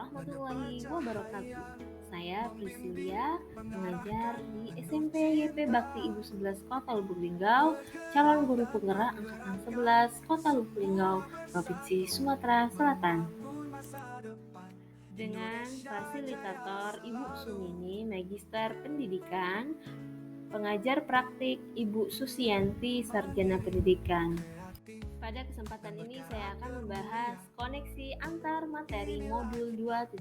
warahmatullahi wabarakatuh. Saya Priscilia, mengajar di SMP YP Bakti Ibu 11 Kota Lubuk Linggau, calon guru penggerak angkatan 11 Kota Lubuk Linggau, Provinsi Sumatera Selatan. Dengan fasilitator Ibu Sumini, Magister Pendidikan, pengajar praktik Ibu Susianti, Sarjana Pendidikan. Pada kesempatan ini saya akan membahas koneksi antar materi modul 2.1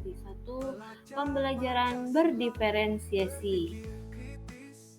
pembelajaran berdiferensiasi.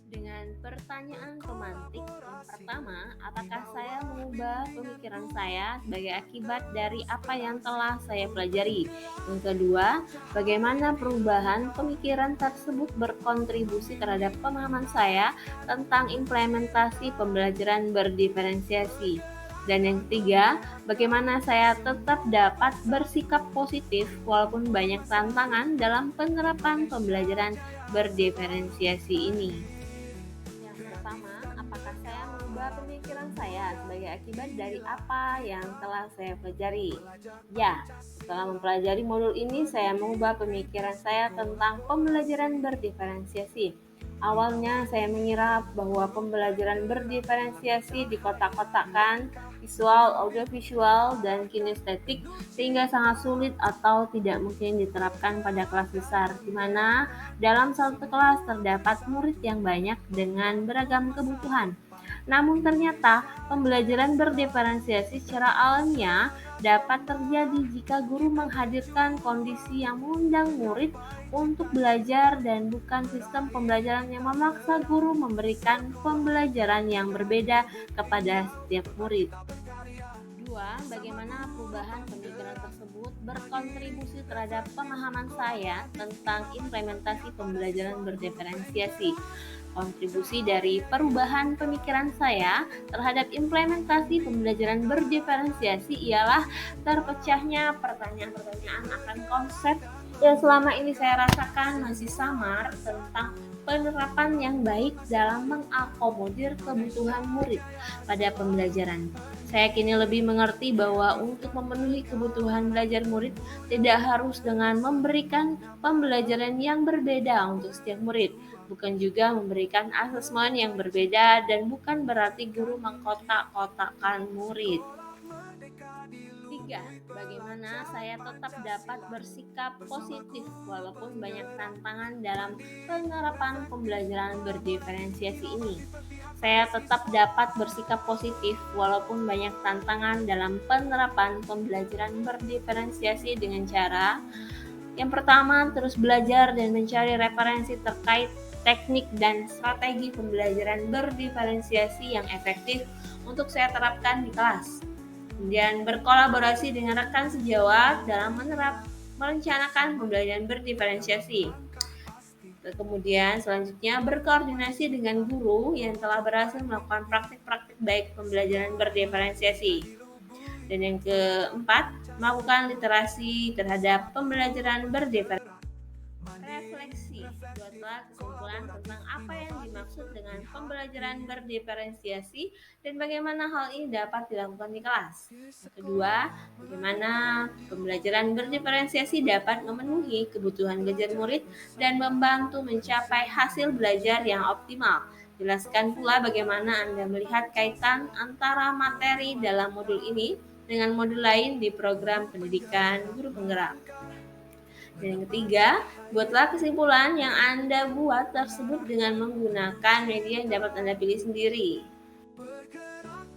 Dengan pertanyaan pemantik yang pertama, apakah saya mengubah pemikiran saya sebagai akibat dari apa yang telah saya pelajari? Yang kedua, bagaimana perubahan pemikiran tersebut berkontribusi terhadap pemahaman saya tentang implementasi pembelajaran berdiferensiasi? Dan yang ketiga, bagaimana saya tetap dapat bersikap positif walaupun banyak tantangan dalam penerapan pembelajaran berdiferensiasi ini. Yang pertama, apakah saya mengubah pemikiran saya sebagai akibat dari apa yang telah saya pelajari? Ya, setelah mempelajari modul ini, saya mengubah pemikiran saya tentang pembelajaran berdiferensiasi. Awalnya saya mengira bahwa pembelajaran berdiferensiasi dikotak-kotakkan visual, audiovisual, dan kinestetik sehingga sangat sulit atau tidak mungkin diterapkan pada kelas besar, di mana dalam satu kelas terdapat murid yang banyak dengan beragam kebutuhan. Namun ternyata pembelajaran berdiferensiasi secara alamiah dapat terjadi jika guru menghadirkan kondisi yang mengundang murid untuk belajar dan bukan sistem pembelajaran yang memaksa guru memberikan pembelajaran yang berbeda kepada setiap murid. 2. Bagaimana perubahan pemikiran tersebut berkontribusi terhadap pemahaman saya tentang implementasi pembelajaran berdiferensiasi. Kontribusi dari perubahan pemikiran saya terhadap implementasi pembelajaran berdiferensiasi ialah terpecahnya pertanyaan-pertanyaan akan konsep yang selama ini saya rasakan masih samar tentang penerapan yang baik dalam mengakomodir kebutuhan murid pada pembelajaran. Saya kini lebih mengerti bahwa untuk memenuhi kebutuhan belajar murid tidak harus dengan memberikan pembelajaran yang berbeda untuk setiap murid, bukan juga memberikan asesmen yang berbeda, dan bukan berarti guru mengkotak-kotakkan murid. 3. Bagaimana saya tetap dapat bersikap positif walaupun banyak tantangan dalam penerapan pembelajaran berdiferensiasi ini? Saya tetap dapat bersikap positif walaupun banyak tantangan dalam penerapan pembelajaran berdiferensiasi dengan cara yang pertama, terus belajar dan mencari referensi terkait teknik dan strategi pembelajaran berdiferensiasi yang efektif untuk saya terapkan di kelas. Kemudian berkolaborasi dengan rekan sejawat dalam merencanakan pembelajaran berdiferensiasi. Kemudian selanjutnya berkoordinasi dengan guru yang telah berhasil melakukan praktik-praktik baik pembelajaran berdiferensiasi. Dan yang keempat, melakukan literasi terhadap pembelajaran berdiferensiasi. Refleksi, buatlah kesimpulan tentang apa yang dimaksud dengan pembelajaran berdiferensiasi dan bagaimana hal ini dapat dilakukan di kelas. Yang kedua, bagaimana pembelajaran berdiferensiasi dapat memenuhi kebutuhan belajar murid dan membantu mencapai hasil belajar yang optimal. Jelaskan pula bagaimana Anda melihat kaitan antara materi dalam modul ini dengan modul lain di program pendidikan guru penggerak. Dan yang ketiga, buatlah kesimpulan yang Anda buat tersebut dengan menggunakan media yang dapat Anda pilih sendiri.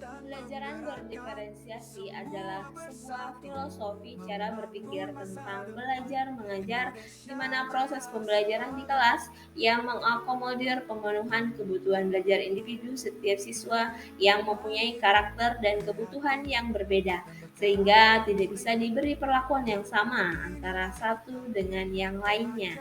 Pembelajaran berdiferensiasi adalah sebuah filosofi cara berpikir tentang belajar mengajar, di mana proses pembelajaran di kelas yang mengakomodir pemenuhan kebutuhan belajar individu setiap siswa yang mempunyai karakter dan kebutuhan yang berbeda, sehingga tidak bisa diberi perlakuan yang sama antara satu dengan yang lainnya.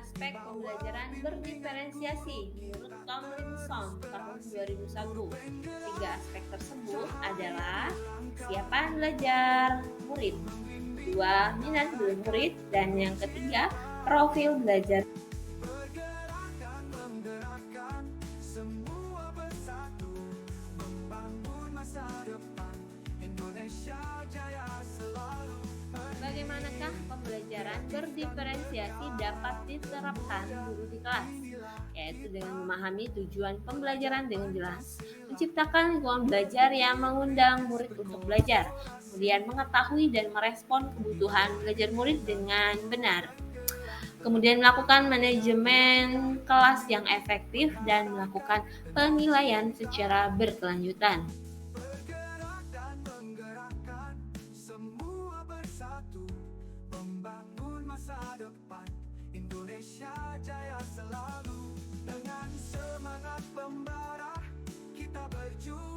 Aspek pembelajaran berdiferensiasi menurut Tomlinson tahun 2001. Tiga aspek tersebut adalah kesiapan belajar murid, dua, minat murid, dan yang ketiga, profil belajar. Semua bersatu membangun berdiferensiasi dapat diterapkan guru di kelas, yaitu dengan memahami tujuan pembelajaran dengan jelas, menciptakan lingkungan belajar yang mengundang murid untuk belajar, kemudian mengetahui dan merespon kebutuhan belajar murid dengan benar, kemudian melakukan manajemen kelas yang efektif dan melakukan penilaian secara berkelanjutan. Bergerak dan menggerakkan semua bersatu membangun masa depan Indonesia jaya selalu dengan semangat pembara kita berjuang.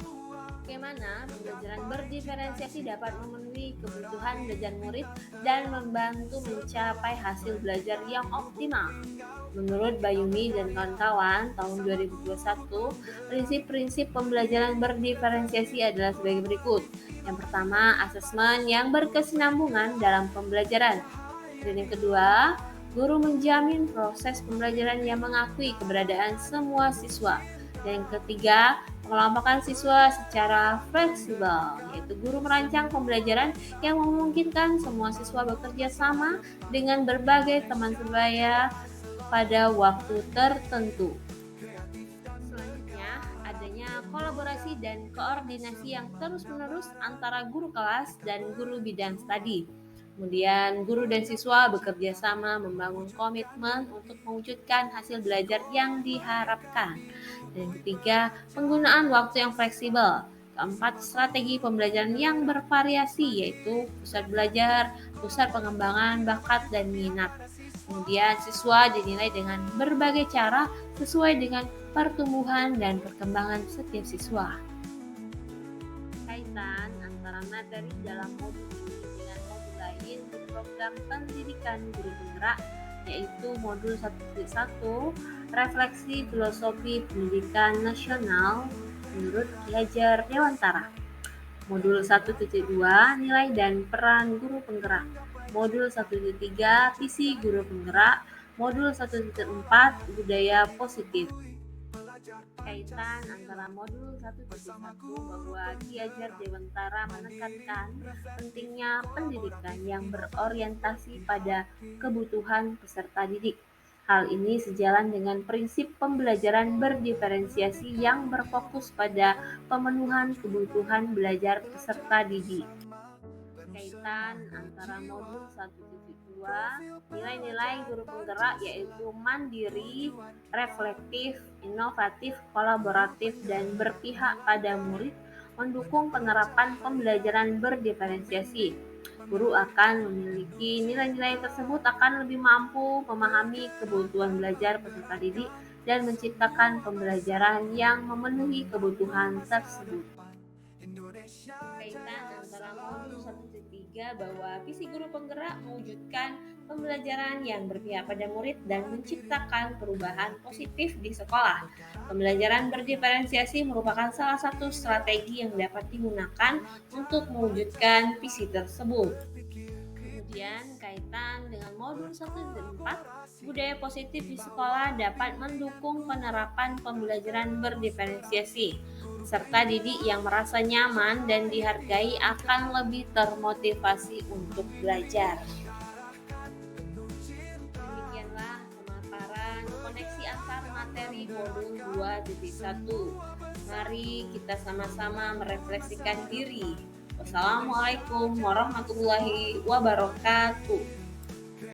Bagaimana pembelajaran berdiferensiasi dapat memenuhi kebutuhan belajar murid dan membantu mencapai hasil belajar yang optimal? Menurut Bayumi dan kawan-kawan, tahun 2021, prinsip-prinsip pembelajaran berdiferensiasi adalah sebagai berikut. Yang pertama, asesmen yang berkesinambungan dalam pembelajaran. Dan yang kedua, guru menjamin proses pembelajaran yang mengakui keberadaan semua siswa. Dan yang ketiga, pengelompokan siswa secara fleksibel, yaitu guru merancang pembelajaran yang memungkinkan semua siswa bekerja sama dengan berbagai teman sebaya pada waktu tertentu. Selanjutnya, adanya kolaborasi dan koordinasi yang terus-menerus antara guru kelas dan guru bidang studi. Kemudian, guru dan siswa bekerja sama membangun komitmen untuk mewujudkan hasil belajar yang diharapkan. Dan yang ketiga, penggunaan waktu yang fleksibel. Keempat, strategi pembelajaran yang bervariasi, yaitu pusat belajar, pusat pengembangan bakat dan minat. Kemudian, siswa dinilai dengan berbagai cara sesuai dengan pertumbuhan dan perkembangan setiap siswa. Kaitan antara materi dalam modul ini dengan modul lain di program pendidikan guru penggerak, yaitu modul 1.1 Refleksi Filosofi Pendidikan Nasional menurut Ki Hajar Dewantara. Modul 1.2 Nilai dan Peran Guru Penggerak. Modul 1.3 Visi Guru Penggerak. Modul 1.4 Budaya Positif. Kaitan antara modul 1.1 bahwa Ki Hajar Dewantara menekankan pentingnya pendidikan yang berorientasi pada kebutuhan peserta didik. Hal ini sejalan dengan prinsip pembelajaran berdiferensiasi yang berfokus pada pemenuhan kebutuhan belajar peserta didik. Kaitan antara modul 1.2 nilai-nilai guru penggerak, yaitu mandiri, reflektif, inovatif, kolaboratif, dan berpihak pada murid, mendukung penerapan pembelajaran berdiferensiasi. Guru akan memiliki nilai-nilai tersebut akan lebih mampu memahami kebutuhan belajar peserta didik dan menciptakan pembelajaran yang memenuhi kebutuhan tersebut. Kaitan antara modul 1.3 bahwa visi guru penggerak mewujudkan pembelajaran yang berpihak pada murid dan menciptakan perubahan positif di sekolah. Pembelajaran berdiferensiasi merupakan salah satu strategi yang dapat digunakan untuk mewujudkan visi tersebut. Kemudian kaitan dengan modul 1.4 budaya positif di sekolah dapat mendukung penerapan pembelajaran berdiferensiasi. Peserta didik yang merasa nyaman dan dihargai akan lebih termotivasi untuk belajar. Demikianlah pemaparan koneksi antar materi modul 2.1. Mari kita sama-sama merefleksikan diri. Wassalamualaikum warahmatullahi wabarakatuh.